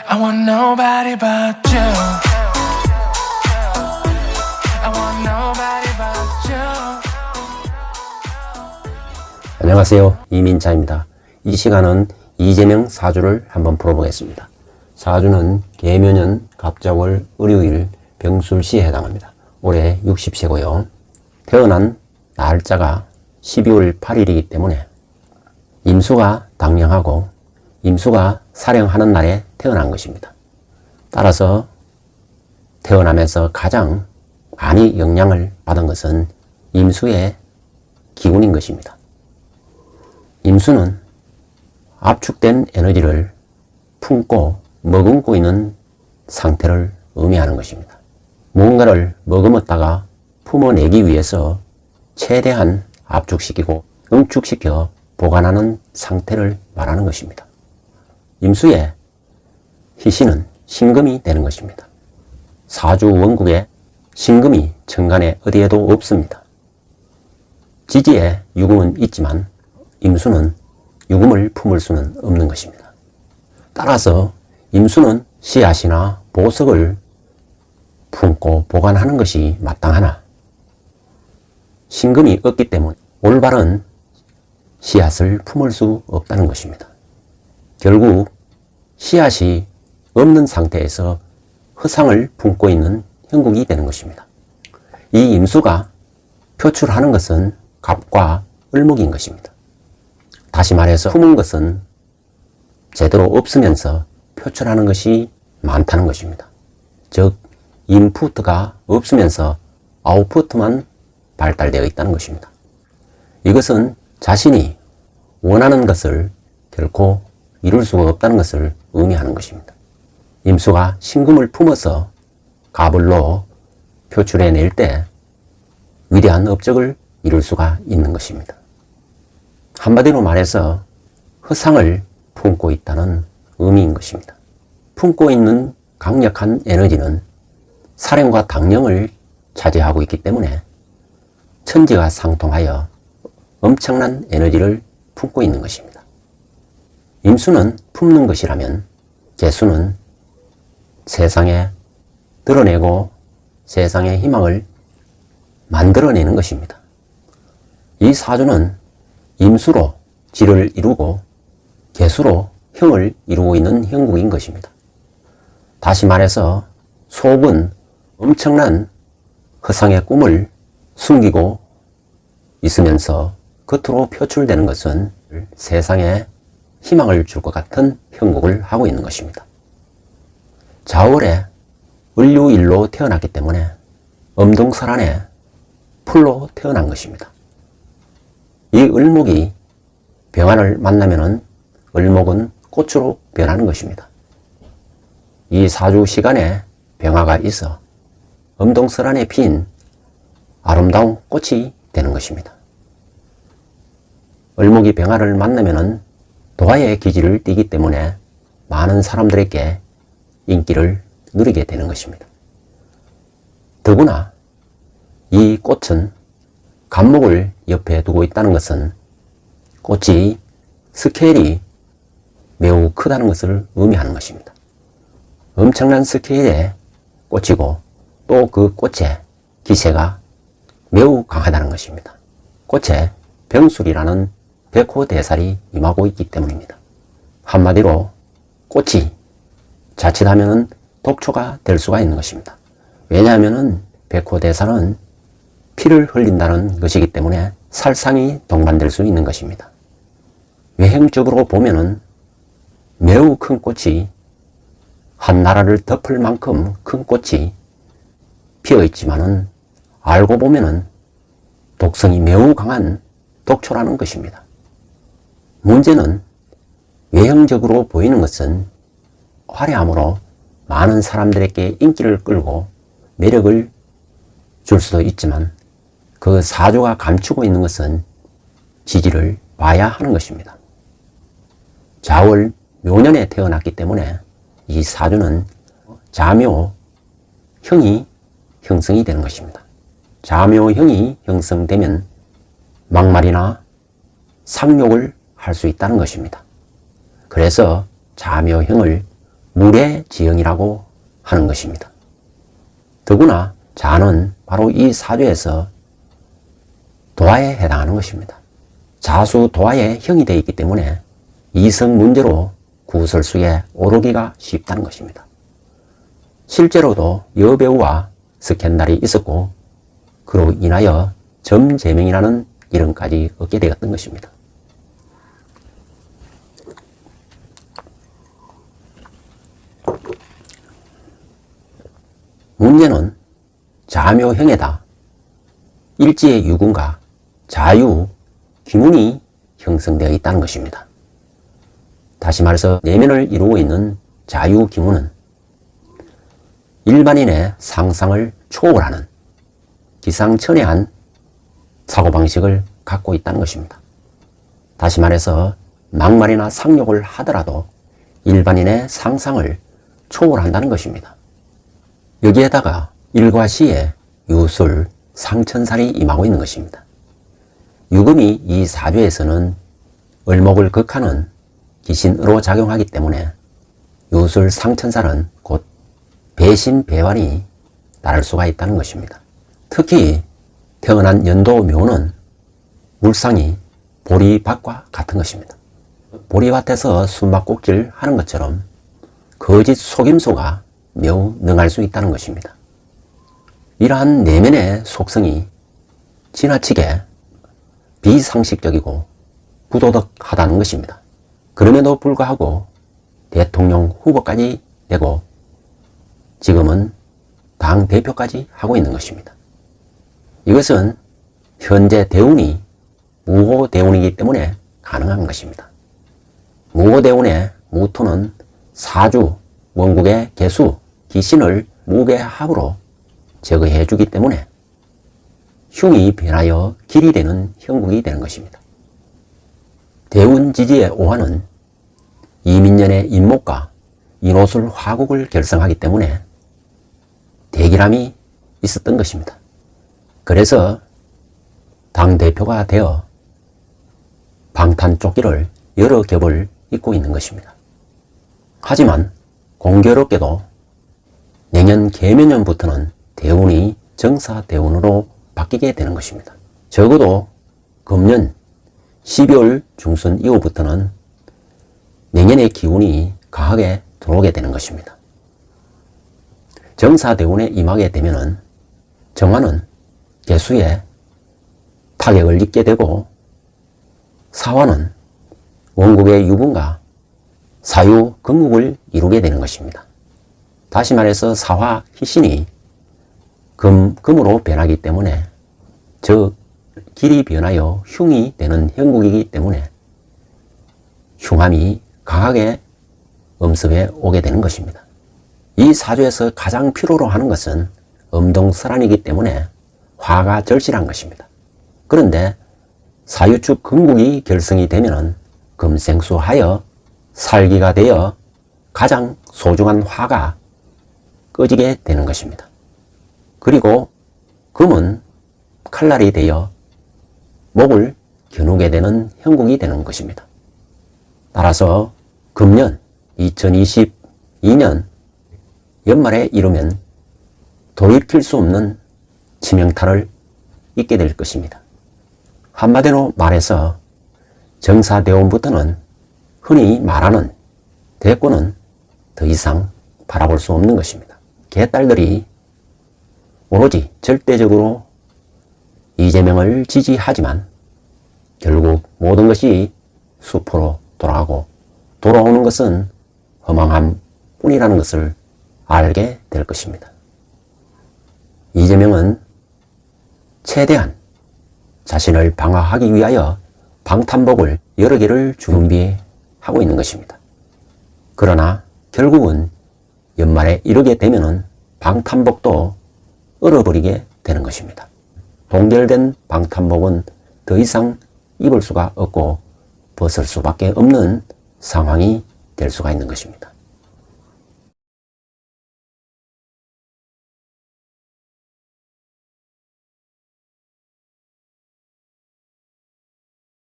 I want nobody but you. I want nobody but you. 안녕하세요. 이민자입니다. 이 시간은 이재명 사주를 한번 풀어보겠습니다. 사주는 계묘년 갑자월 을요일 병술시에 해당합니다. 올해 60세고요. 태어난 날짜가 12월 8일이기 때문에 임수가 당령하고 임수가 사령하는 날에 태어난 것입니다. 따라서 태어나면서 가장 많이 영향을 받은 것은 임수의 기운인 것입니다. 임수는 압축된 에너지를 품고 머금고 있는 상태를 의미하는 것입니다. 무언가를 머금었다가 품어내기 위해서 최대한 압축시키고 응축시켜 보관하는 상태를 말하는 것입니다. 임수의 희신은 신금이 되는 것입니다. 사주 원국에 신금이 천간에 어디에도 없습니다. 지지에 유금은 있지만 임수는 유금을 품을 수는 없는 것입니다. 따라서 임수는 씨앗이나 보석을 품고 보관하는 것이 마땅하나 신금이 없기 때문에 올바른 씨앗을 품을 수 없다는 것입니다. 결국 씨앗이 없는 상태에서 허상을 품고 있는 형국이 되는 것입니다. 이 임수가 표출하는 것은 갑과 을목인 것입니다. 다시 말해서 품은 것은 제대로 없으면서 표출하는 것이 많다는 것입니다. 즉 인푸트가 없으면서 아웃푸트만 발달되어 있다는 것입니다. 이것은 자신이 원하는 것을 결코 이룰 수가 없다는 것을 의미하는 것입니다. 임수가 신금을 품어서 갑을로 표출해낼 때 위대한 업적을 이룰 수가 있는 것입니다. 한마디로 말해서 허상을 품고 있다는 의미인 것입니다. 품고 있는 강력한 에너지는 사령과 당령을 차지하고 있기 때문에 천지가 상통하여 엄청난 에너지를 품고 있는 것입니다. 임수는 품는 것이라면 개수는 세상에 드러내고 세상의 희망을 만들어내는 것입니다. 이 사주는 임수로 지를 이루고 개수로 형을 이루고 있는 형국인 것입니다. 다시 말해서 속은 엄청난 허상의 꿈을 숨기고 있으면서 겉으로 표출되는 것은 세상에 희망을 줄 것 같은 형국을 하고 있는 것입니다. 자월에 을류일로 태어났기 때문에 엄동설안에 풀로 태어난 것입니다. 이 을목이 병화를 만나면은 을목은 꽃으로 변하는 것입니다. 이 사주 시간에 병화가 있어 엄동설안에 핀 아름다운 꽃이 되는 것입니다. 을목이 병화를 만나면은 도화의 기질을 띠기 때문에 많은 사람들에게 인기를 누리게 되는 것입니다. 더구나 이 꽃은 갑목을 옆에 두고 있다는 것은 꽃이 스케일이 매우 크다는 것을 의미하는 것입니다. 엄청난 스케일의 꽃이고 또 그 꽃의 기세가 매우 강하다는 것입니다. 꽃에 병술이라는 백호대살이 임하고 있기 때문입니다. 한마디로 꽃이 자칫하면 독초가 될 수가 있는 것입니다. 왜냐하면 백호대살은 피를 흘린다는 것이기 때문에 살상이 동반될 수 있는 것입니다. 외형적으로 보면은 매우 큰 꽃이 한 나라를 덮을 만큼 큰 꽃이 피어 있지만은 알고 보면은 독성이 매우 강한 독초라는 것입니다. 문제는 외형적으로 보이는 것은 화려함으로 많은 사람들에게 인기를 끌고 매력을 줄 수도 있지만 그 사주가 감추고 있는 것은 지지를 봐야 하는 것입니다. 자월 묘년에 태어났기 때문에 이 사주는 자묘형이 형성이 되는 것입니다. 자묘형이 형성되면 막말이나 상욕을 할 수 있다는 것입니다. 그래서 자묘형을 물의 지형이라고 하는 것입니다. 더구나 자는 바로 이 사주에서 도화에 해당하는 것입니다. 자수 도화의 형이 되어 있기 때문에 이성 문제로 구설수에 오르기가 쉽다는 것입니다. 실제로도 여배우와 스캔들이 있었고 그로 인하여 점제명이라는 이름까지 얻게 되었던 것입니다. 문제는 자묘형에다 일지의 유군과 자유, 기문이 형성되어 있다는 것입니다. 다시 말해서 내면을 이루고 있는 자유 기문은 일반인의 상상을 초월하는 기상천외한 사고방식을 갖고 있다는 것입니다. 다시 말해서 막말이나 상욕을 하더라도 일반인의 상상을 초월한다는 것입니다. 여기에다가 일과시에 유술, 상천살이 임하고 있는 것입니다. 유금이 이 사주에서는 을목을 극하는 기신으로 작용하기 때문에 유술, 상천살은 곧 배신, 배환이 따를 수가 있다는 것입니다. 특히 태어난 연도 묘는 물상이 보리밭과 같은 것입니다. 보리밭에서 숨바꼭질 하는 것처럼 거짓 속임수가 매우 능할 수 있다는 것입니다. 이러한 내면의 속성이 지나치게 비상식적이고 부도덕하다는 것입니다. 그럼에도 불구하고 대통령 후보까지 되고 지금은 당대표까지 하고 있는 것입니다. 이것은 현재 대운이 무호대운이기 때문에 가능한 것입니다. 무호대운의 무토는 사주, 원국의 개수, 기신을 무게합으로 제거해 주기 때문에 흉이 변하여 길이 되는 형국이 되는 것입니다. 대운지지의 오화는 이민년의 인목과 인호술 화국을 결성하기 때문에 대기람이 있었던 것입니다. 그래서 당대표가 되어 방탄조끼를 여러 겹을 입고 있는 것입니다. 하지만 공교롭게도 내년 계묘년부터는 대운이 정사대운으로 바뀌게 되는 것입니다. 적어도 금년 12월 중순 이후부터는 내년의 기운이 강하게 들어오게 되는 것입니다. 정사대운에 임하게 되면은 정화는 개수에 타격을 입게 되고 사화는 원국의 유분과 사유 금국을 이루게 되는 것입니다. 다시 말해서 사화 희신이 금으로 변하기 때문에 즉 길이 변하여 흉이 되는 형국이기 때문에 흉함이 강하게 음습에 오게 되는 것입니다. 이 사주에서 가장 필요로 하는 것은 음동설환이기 때문에 화가 절실한 것입니다. 그런데 사유축 금국이 결성이 되면 금생수하여 살기가 되어 가장 소중한 화가 꺼지게 되는 것입니다. 그리고 금은 칼날이 되어 목을 겨누게 되는 형국이 되는 것입니다. 따라서 금년 2022년 연말에 이르면 돌이킬 수 없는 치명타를 입게 될 것입니다. 한마디로 말해서 정사대운부터는 흔히 말하는 대권은 더 이상 바라볼 수 없는 것입니다. 개딸들이 오로지 절대적으로 이재명을 지지하지만 결국 모든 것이 수포로 돌아가고 돌아오는 것은 허망함 뿐이라는 것을 알게 될 것입니다. 이재명은 최대한 자신을 방어하기 위하여 방탄복을 여러 개를 준비하고 있는 것입니다. 그러나 결국은 연말에 이르게 되면은 방탄복도 얼어버리게 되는 것입니다. 동결된 방탄복은 더 이상 입을 수가 없고 벗을 수밖에 없는 상황이 될 수가 있는 것입니다.